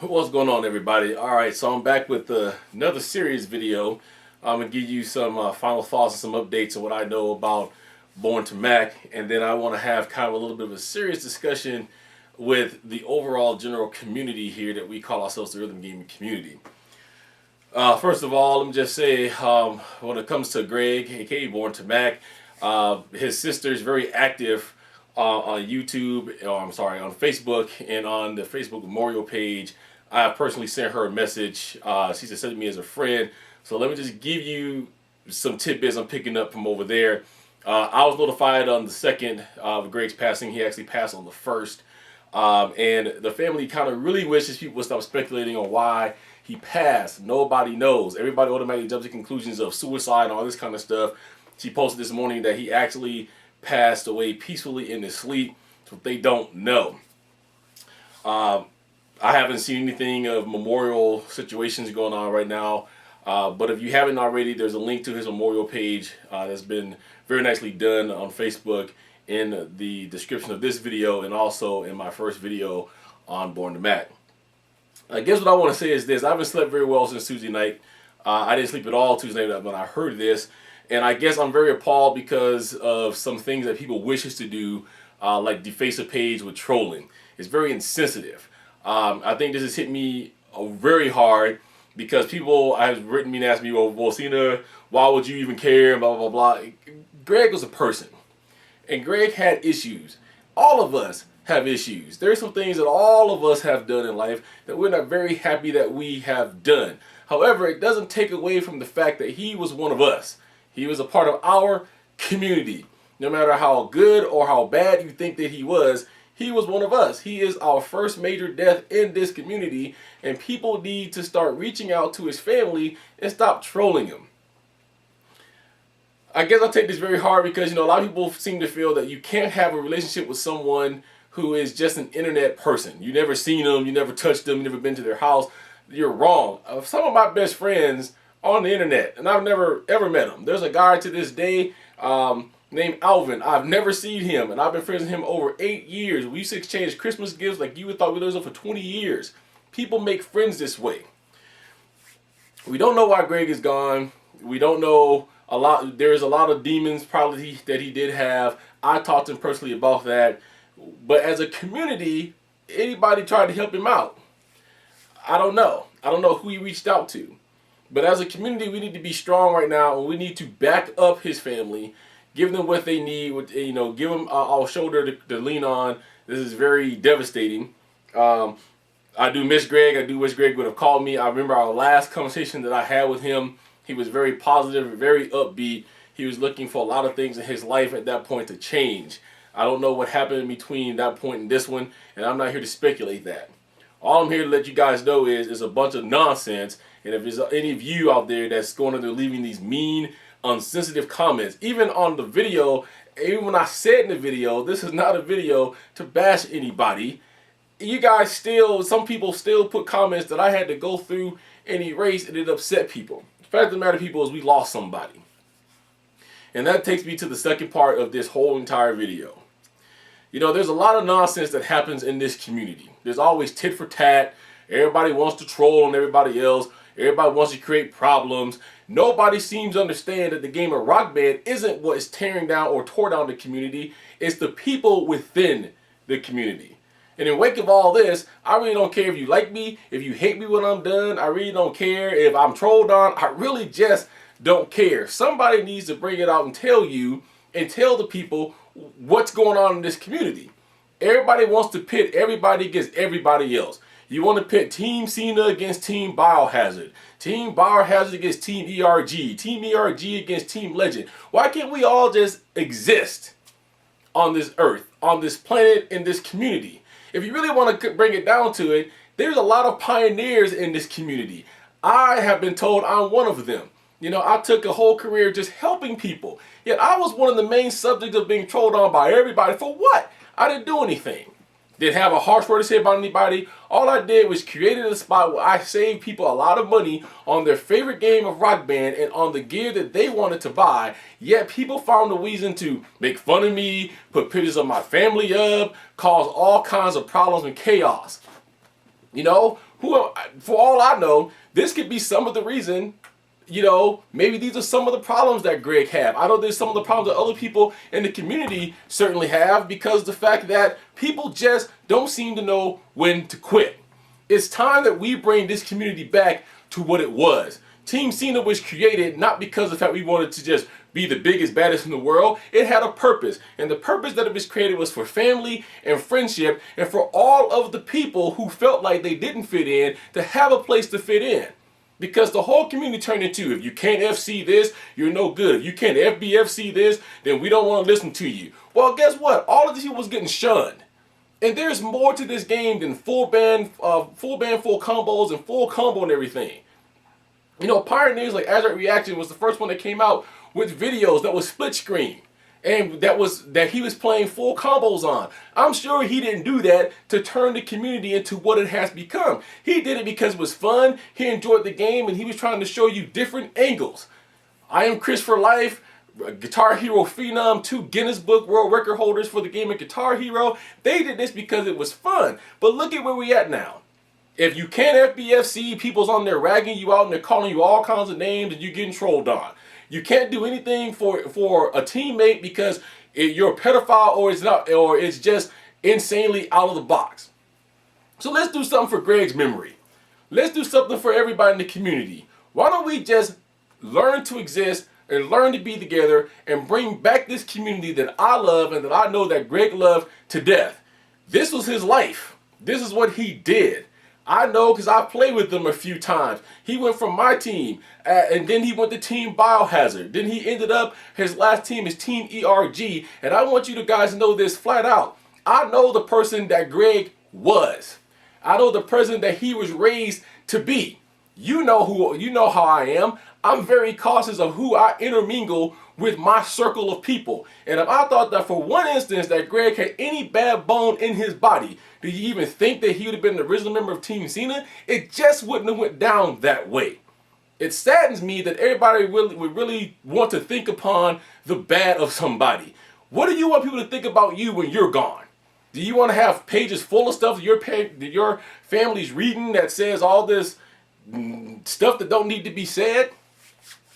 What's going on, everybody? All right, so I'm back with another series video. I'm gonna give you some final thoughts and some updates on what I know about Born to Mac, and then I want to have kind of a little bit of a serious discussion with the overall general community here that we call ourselves the rhythm gaming community. First of all, let me just say, when it comes to Greg, aka Born to Mac, his sister is very active on YouTube, or I'm sorry, on Facebook, and on the Facebook memorial page. I personally sent her a message. She just sent me as a friend. So let me just give you some tidbits I'm picking up from over there. I was notified on the 2nd of Greg's passing. He actually passed on the 1st. And the family kind of really wishes people would stop speculating on why he passed. Nobody knows. Everybody automatically jumps to conclusions of suicide and all this kind of stuff. She posted this morning that he actually passed away peacefully in his sleep. So they don't know. I haven't seen anything of memorial situations going on right now. But if you haven't already, there's a link to his memorial page that's been very nicely done on Facebook in the description of this video and also in my first video on Born to Mac. I guess what I want to say is this. I haven't slept very well since Tuesday night. I didn't sleep at all Tuesday night when I heard this. And I guess I'm very appalled because of some things that people wish us to do, like deface a page with trolling. It's very insensitive. I think this has hit me very hard because people have written me and asked me, well, Cena, why would you even care, blah, blah, blah. Greg was a person. And Greg had issues. All of us have issues. There's some things that all of us have done in life that we're not very happy that we have done. However, it doesn't take away from the fact that he was one of us. He was a part of our community. No matter how good or how bad you think that he was one of us. He is our first major death in this community, and people need to start reaching out to his family and stop trolling him. I guess I take this very hard because, a lot of people seem to feel that you can't have a relationship with someone who is just an internet person. You never seen them, you never touched them, you never been to their house. You're wrong. Some of my best friends on the internet, and I've never ever met him. There's a guy to this day named Alvin. I've never seen him, and I've been friends with him over 8 years. We used to exchange Christmas gifts like you would thought we lived for 20 years. People make friends this way. We don't know why Greg is gone. We don't know a lot. There's a lot of demons probably that he did have. I talked to him personally about that. But as a community, anybody tried to help him out? I don't know. I don't know who he reached out to. But as a community, we need to be strong right now, and we need to back up his family, give them what they need. Give them our shoulder to lean on. This is very devastating. I do miss Greg. I do wish Greg would have called me. I remember our last conversation that I had with him. He was very positive, very upbeat. He was looking for a lot of things in his life at that point to change. I don't know what happened in between that point and this one, and I'm not here to speculate that. All I'm here to let you guys know is a bunch of nonsense. And if there's any of you out there that's going in there leaving these mean, unsensitive comments, even on the video, even when I said in the video, this is not a video to bash anybody. You guys some people still put comments that I had to go through and erase, and it upset people. The fact of the matter, people, is we lost somebody. And that takes me to the second part of this whole entire video. There's a lot of nonsense that happens in this community. There's always tit for tat. Everybody wants to troll on everybody else. Everybody wants to create problems. Nobody seems to understand that the game of Rock Band isn't what is tearing down or tore down the community. It's the people within the community. And in wake of all this, I really don't care if you like me, if you hate me when I'm done. I really don't care if I'm trolled on. I really just don't care. Somebody needs to bring it out and tell you and tell the people what's going on in this community. Everybody wants to pit everybody against everybody else. You want to pit Team Cena against Team Biohazard. Team Biohazard against Team ERG. Team ERG against Team Legend. Why can't we all just exist on this earth, on this planet, in this community? If you really want to bring it down to it, there's a lot of pioneers in this community. I have been told I'm one of them. I took a whole career just helping people. Yet I was one of the main subjects of being trolled on by everybody. For what? I didn't do anything. Didn't have a harsh word to say about anybody. All I did was created a spot where I saved people a lot of money on their favorite game of Rock Band and on the gear that they wanted to buy. Yet people found a reason to make fun of me, put pictures of my family up, cause all kinds of problems and chaos. For all I know, this could be some of the reason. Maybe these are some of the problems that Greg have. I know there's some of the problems that other people in the community certainly have, because the fact that people just don't seem to know when to quit. It's time that we bring this community back to what it was. Team Cena was created not because of the fact we wanted to just be the biggest, baddest in the world. It had a purpose. And the purpose that it was created was for family and friendship, and for all of the people who felt like they didn't fit in to have a place to fit in. Because the whole community turned into, if you can't FC this, you're no good. If you can't FBFC this, then we don't want to listen to you. Well, guess what? All of these people was getting shunned. And there's more to this game than full band, full combos, and full combo and everything. Pioneers like Azure Reaction was the first one that came out with videos that was split screen, and that he was playing full combos on. I'm sure he didn't do that to turn the community into what it has become. He did it because it was fun, he enjoyed the game, and he was trying to show you different angles. I am Chris for life, Guitar Hero Phenom, 2 Guinness Book World Record holders for the game of Guitar Hero. They did this because it was fun. But look at where we at now. If you can't FBFC, people's on there ragging you out and they're calling you all kinds of names and you're getting trolled on. You can't do anything for a teammate because you're a pedophile, or it's not, or it's just insanely out of the box. So let's do something for Greg's memory. Let's do something for everybody in the community. Why don't we just learn to exist and learn to be together and bring back this community that I love and that I know that Greg loved to death. This was his life. This is what he did. I know because I played with him a few times. He went from my team, and then he went to Team Biohazard. Then he ended up, his last team is Team ERG. And I want you to guys know this flat out. I know the person that Greg was. I know the person that he was raised to be. You know how I am. I'm very cautious of who I intermingle with my circle of people. And if I thought that for one instance that Greg had any bad bone in his body, do you even think that he would have been the original member of Team Cena? It just wouldn't have went down that way. It saddens me that everybody would really want to think upon the bad of somebody. What do you want people to think about you when you're gone? Do you want to have pages full of stuff that your family's reading that says all this stuff that don't need to be said?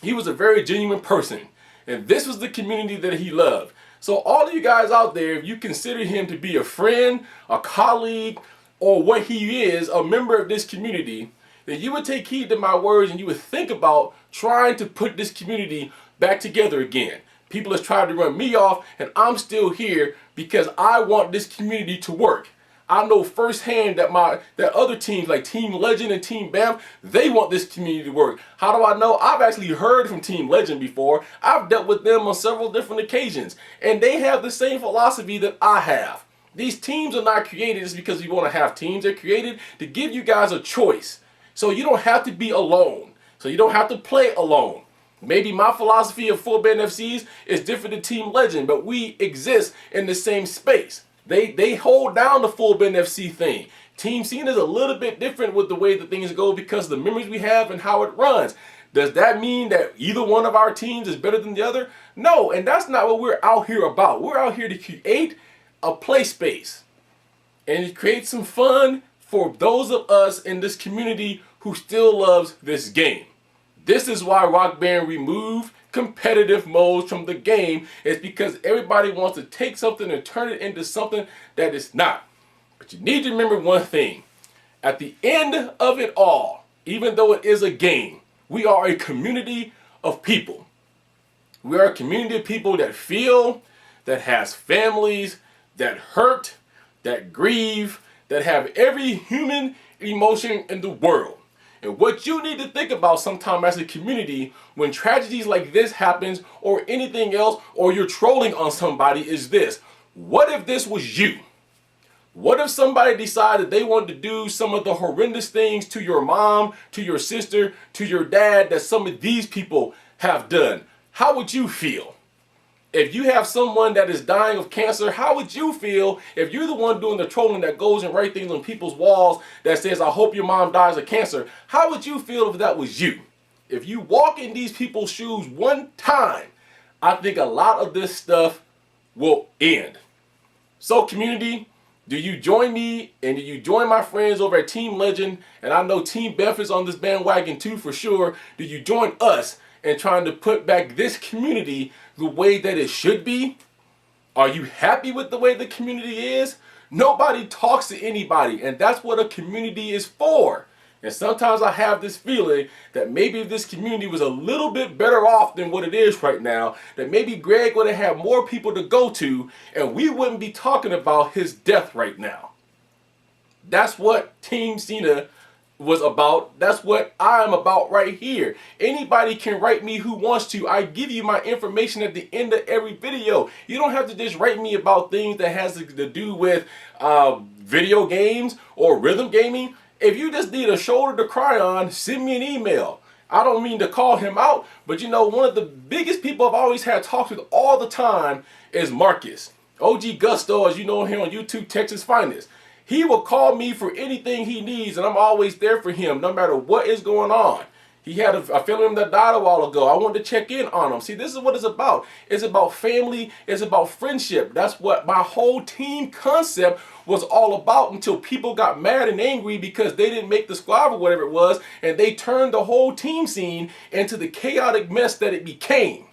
He was a very genuine person, and this was the community that he loved. So all of you guys out there, if you consider him to be a friend, a colleague, or what he is, a member of this community, then you would take heed to my words and you would think about trying to put this community back together again. People have tried to run me off, and I'm still here because I want this community to work. I know firsthand that other teams like Team Legend and Team BAM, they want this community to work. How do I know? I've actually heard from Team Legend before. I've dealt with them on several different occasions, and they have the same philosophy that I have. These teams are not created just because you want to have teams. They're created to give you guys a choice. So you don't have to be alone. So you don't have to play alone. Maybe my philosophy of full band FCs is different than Team Legend, but we exist in the same space. They hold down the full band FC thing. Team Cena is a little bit different with the way that things go because of the memories we have and how it runs. Does that mean that either one of our teams is better than the other? No, and that's not what we're out here about. We're out here to create a play space and create some fun for those of us in this community who still loves this game. This is why Rock Band removed competitive modes from the game. It's because everybody wants to take something and turn it into something that it's not. But you need to remember one thing. At the end of it all, even though it is a game, we are a community of people. We are a community of people that feel, that has families, that hurt, that grieve, that have every human emotion in the world. And what you need to think about sometime as a community when tragedies like this happens or anything else, or you're trolling on somebody, is this. What if this was you? What if somebody decided they wanted to do some of the horrendous things to your mom, to your sister, to your dad that some of these people have done? How would you feel? If you have someone that is dying of cancer, how would you feel if you're the one doing the trolling that goes and write things on people's walls that says, I hope your mom dies of cancer? How would you feel if that was you? If you walk in these people's shoes one time, I think a lot of this stuff will end. So community, Do you join me and do you join my friends over at Team Legend? And I know Team Beth is on this bandwagon too for sure. Do you join us in trying to put back this community the way that it should be? Are you happy with the way the community is? Nobody talks to anybody, and that's what a community is for. And sometimes I have this feeling that maybe if this community was a little bit better off than what it is right now, that maybe Greg would have had more people to go to, and we wouldn't be talking about his death right now. That's what Team Cena was about. That's what I'm about right here. Anybody can write me who wants to. I give you my information at the end of every video. You don't have to just write me about things that has to do with video games or rhythm gaming. If you just need a shoulder to cry on, send me an email. I don't mean to call him out, but you know, one of the biggest people I've always had talks with all the time is Marcus. OG Gusto, as you know him on YouTube, Texas Finest. He will call me for anything he needs, and I'm always there for him, no matter what is going on. He had a family member that died a while ago. I wanted to check in on him. See, this is what it's about. It's about family. It's about friendship. That's what my whole team concept was all about until people got mad and angry because they didn't make the squad or whatever it was, and they turned the whole team scene into the chaotic mess that it became.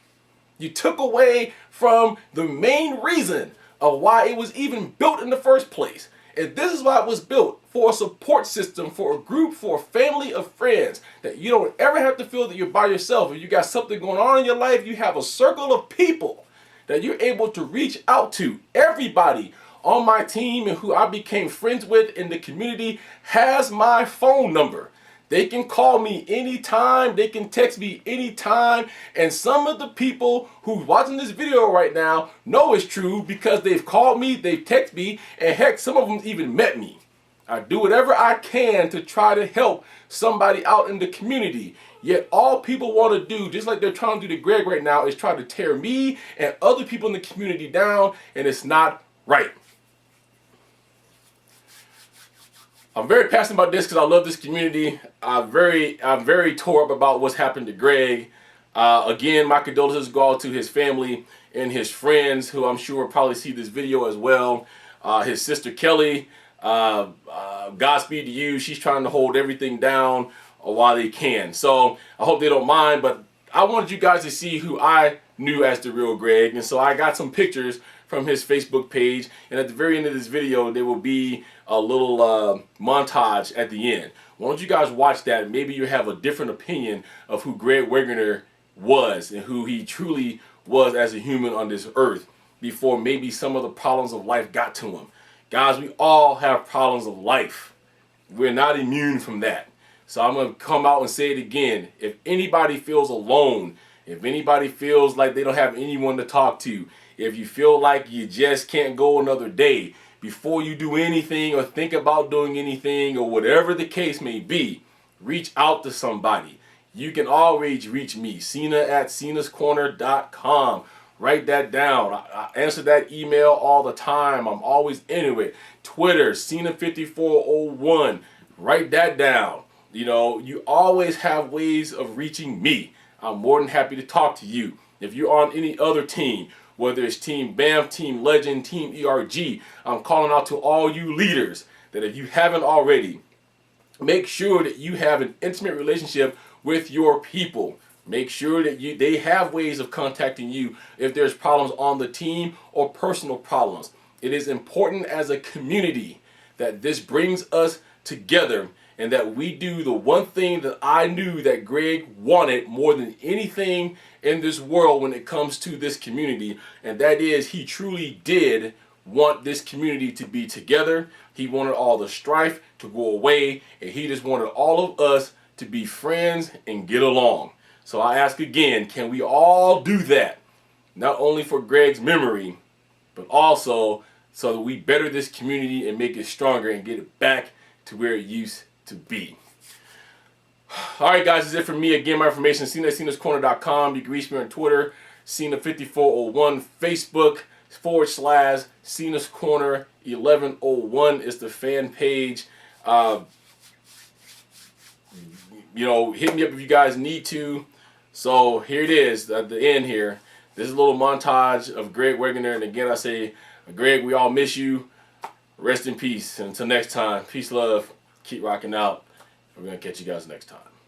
You took away from the main reason of why it was even built in the first place. And this is why it was built, for a support system, for a group, for a family of friends, that you don't ever have to feel that you're by yourself. If you got something going on in your life, you have a circle of people that you're able to reach out to. Everybody on my team and who I became friends with in the community has my phone number. They can call me anytime. They can text me anytime. And some of the people who's watching this video right now know it's true because they've called me, they've texted me, and heck, some of them even met me. I do whatever I can to try to help somebody out in the community. Yet all people want to do, just like they're trying to do to Greg right now, is try to tear me and other people in the community down, and it's not right. I'm very passionate about this because I love this community. I'm very tore up about what's happened to Greg. Again, my condolences go out to his family and his friends, who I'm sure will probably see this video as well. His sister Kelly, Godspeed to you. She's trying to hold everything down while they can. So I hope they don't mind, but I wanted you guys to see who I knew as the real Greg. And so I got some pictures from his Facebook page, and at the very end of this video there will be a little montage at the end. Why don't you guys watch that? Maybe you have a different opinion of who Greg Wegener was and who he truly was as a human on this earth before maybe some of the problems of life got to him. Guys, we all have problems of life. We're not immune from that. So I'm going to come out and say it again. If anybody feels alone, if anybody feels like they don't have anyone to talk to, if you feel like you just can't go another day, before you do anything or think about doing anything or whatever the case may be, reach out to somebody. You can always reach me, Cena@cenascorner.com. Write that down. I answer that email all the time. I'm always into it. Twitter, Cena5401. Write that down. You know, you always have ways of reaching me. I'm more than happy to talk to you. If you're on any other team, whether it's Team BAMF, Team Legend, Team ERG, I'm calling out to all you leaders that if you haven't already, make sure that you have an intimate relationship with your people. Make sure that they have ways of contacting you if there's problems on the team or personal problems. It is important as a community that this brings us together and that we do the one thing that I knew that Greg wanted more than anything in this world when it comes to this community, and that is he truly did want this community to be together. He wanted all the strife to go away, and he just wanted all of us to be friends and get along. So I ask again, can we all do that? Not only for Greg's memory, but also so that we better this community and make it stronger and get it back to where it used to be. Alright guys, that's it for me. Again, my information is Cena@cenascorner.com. You can reach me on Twitter, Cena5401, Facebook /Cena's Corner 1101 is the fan page. You know, hit me up if you guys need to. So here it is at the end here. This is a little montage of Greg Wegener, and again I say, Greg, we all miss you. Rest in peace. And until next time, peace, love. Keep rocking out. We're going to catch you guys next time.